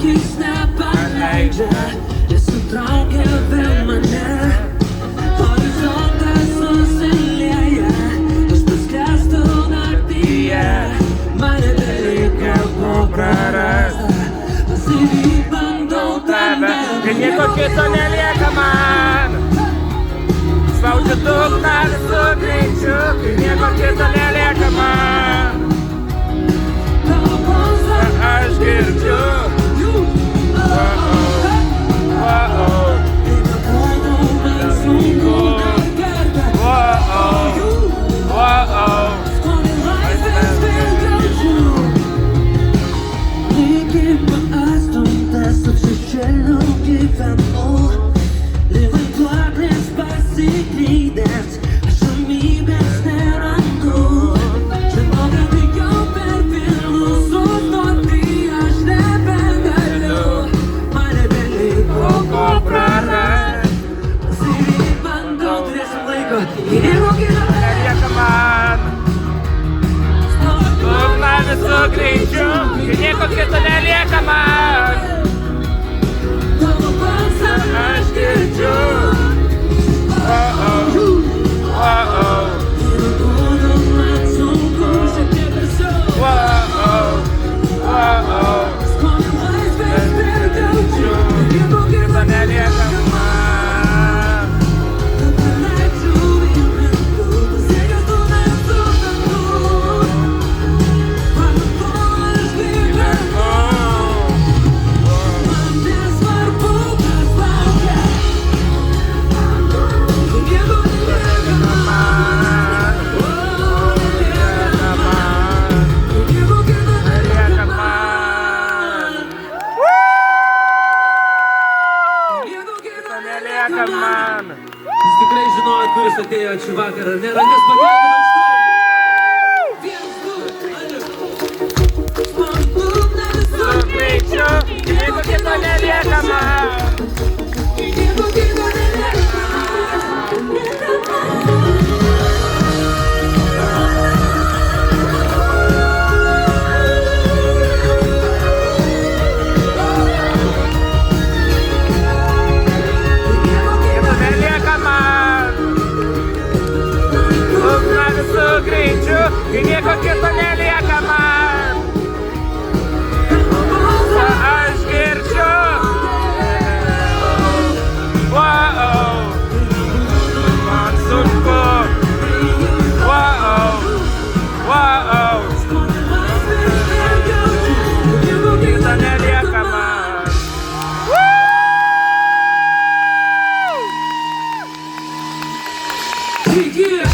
akis nepaleidžia, jis sutraukia vėl mane. Horizontas susilieja, aš paskęstu naktyje. Mane beliko ko prarasta, pasyviai bandau tave. Kai nieko kito nelieka man, spaudžiu dugną visu greičiu. Kai nieko kito nelieka man, Tavo balsą aš girdžiu. Nelieka man, dugną visu greičiu. Kai nieko kito nelieka man, aš girdžiu. Kito nelieka man. Nelieka man. Jūs tikrai žinojot, kuris atėjo šį vakarą, ne? Rankas pakelkime aukštai. Vienas, du, Su greičiu, nieko kito nelieka man. Kai nieko kito nelieka man, aš girdžiu. Man sunku. Kito nelieka man. Iki!